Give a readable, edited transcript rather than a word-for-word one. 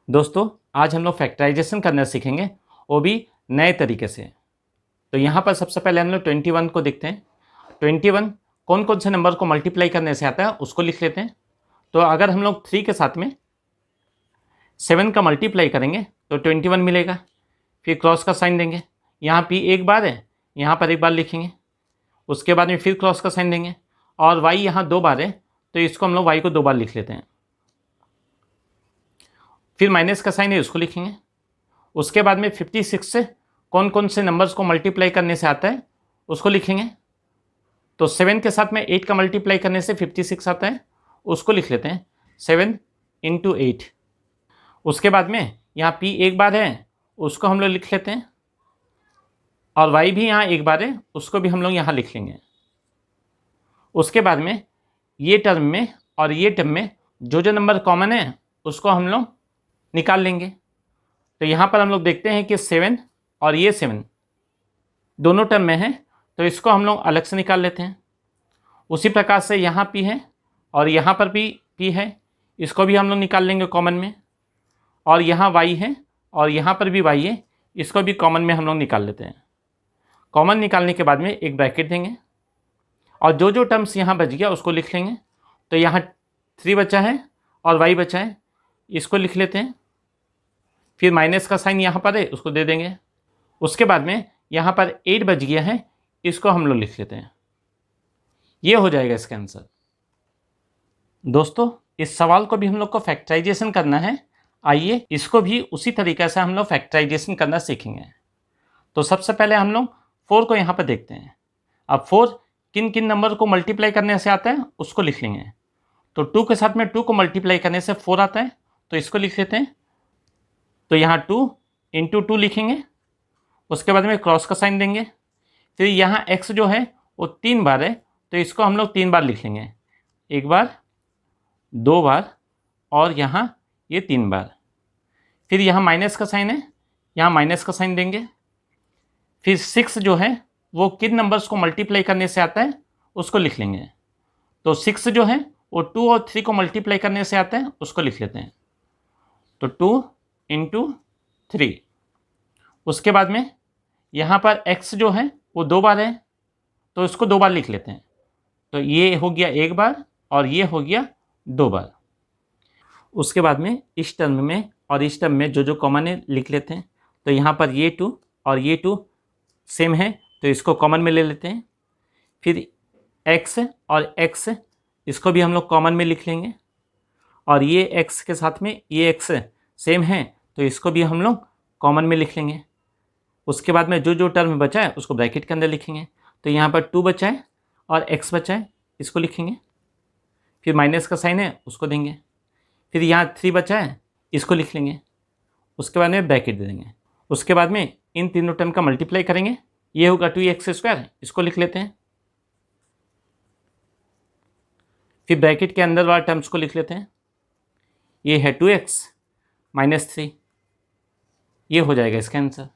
दोस्तों आज हम लोग फैक्टराइजेशन करना सीखेंगे, वो भी नए तरीके से। तो यहाँ पर सबसे पहले हम लोग 21 को देखते हैं। 21 कौन कौन से नंबर को मल्टीप्लाई करने से आता है उसको लिख लेते हैं। तो अगर हम लोग 3 के साथ में 7 का मल्टीप्लाई करेंगे तो 21 मिलेगा। फिर क्रॉस का साइन देंगे, यहाँ p एक बार है, यहाँ पर एक बार लिखेंगे। उसके बाद में फिर क्रॉस का साइन देंगे और y यहाँ 2 बार है, तो इसको हम लोग y को 2 बार लिख लेते हैं। फिर माइनस का साइन है, उसको लिखेंगे। उसके बाद में 56 से कौन कौन से नंबर्स को मल्टीप्लाई करने से आता है उसको लिखेंगे। तो 7 के साथ में 8 का मल्टीप्लाई करने से 56 आता है, उसको लिख लेते हैं 7 × 8। उसके बाद में यहाँ p एक बार है, उसको हम लोग लिख लेते हैं, और y भी यहाँ एक बार है, उसको भी हम लोग यहाँ लिख लेंगे। उसके बाद में ये टर्म में और ये टर्म में जो जो नंबर कॉमन है उसको हम लोग निकाल लेंगे। तो यहाँ पर हम लोग देखते हैं कि 7 और ये 7 दोनों टर्म में है, तो इसको हम लोग अलग से निकाल लेते हैं। उसी प्रकार से यहाँ p है और यहाँ पर भी p है, इसको भी हम लोग निकाल लेंगे कॉमन में। और यहाँ y है और यहाँ पर भी y है, इसको भी कॉमन में हम लोग निकाल लेते हैं। कॉमन निकालने के बाद में एक ब्रैकेट देंगे और जो जो टर्म्स यहाँ बच गया उसको लिख लेंगे। तो यहाँ 3 बचा है और y बचा है, इसको लिख लेते हैं। फिर माइनस का साइन यहाँ पर है, उसको दे देंगे। उसके बाद में यहाँ पर 8 बच गया है, इसको हम लोग लिख लेते हैं। ये हो जाएगा इसका आंसर। दोस्तों इस सवाल को भी हम लोग को फैक्टराइजेशन करना है। आइए इसको भी उसी तरीके से हम लोग फैक्टराइजेशन करना सीखेंगे। तो सबसे पहले हम लोग 4 को यहाँ पर देखते हैं। अब 4 किन किन नंबर को मल्टीप्लाई करने से आता है उसको लिख लेंगे। तो 2 के साथ में 2 को मल्टीप्लाई करने से 4 आता है, तो इसको लिख लेते हैं। तो यहाँ 2 × 2 लिखेंगे। उसके बाद में क्रॉस का साइन देंगे। फिर यहाँ x जो है वो 3 बार है, तो इसको हम लोग 3 बार लिख लेंगे, एक बार, 2 बार और यहाँ ये 3 बार। फिर यहाँ माइनस का साइन है, यहाँ माइनस का साइन देंगे। फिर 6 जो है वो किन नंबर्स को मल्टीप्लाई करने से आता है उसको लिख लेंगे। तो 6 जो है वो 2 और 3 को मल्टीप्लाई करने से आता है, उसको लिख लेते हैं। तो 2 × 3। उसके बाद में यहाँ पर x जो है वो 2 बार है, तो इसको 2 बार लिख लेते हैं। तो ये हो गया 1 बार और ये हो गया 2 बार। उसके बाद में इस टर्म में और इस टर्म में जो जो कॉमन है लिख लेते हैं। तो यहाँ पर ये 2 और ये 2 सेम है, तो इसको कॉमन में ले लेते हैं। फिर x और x इसको भी हम लोग कॉमन में लिख लेंगे, और ये x के साथ में ये x सेम है, तो इसको भी हम लोग कॉमन में लिख लेंगे। उसके बाद में जो जो टर्म बचा है उसको ब्रैकेट के अंदर लिखेंगे। तो यहाँ पर 2 बचा है और x बचा है, इसको लिखेंगे। फिर माइनस का साइन है, उसको देंगे। फिर यहाँ 3 बचा है, इसको लिख लेंगे। उसके बाद में ब्रैकेट दे देंगे। उसके बाद में इन तीनों टर्म का मल्टीप्लाई करेंगे, ये होगा 2x², इसको लिख लेते हैं। फिर ब्रैकेट के अंदर वाले टर्म्स को लिख लेते हैं। ये है 2x - 3, ये हो जाएगा इसका आंसर।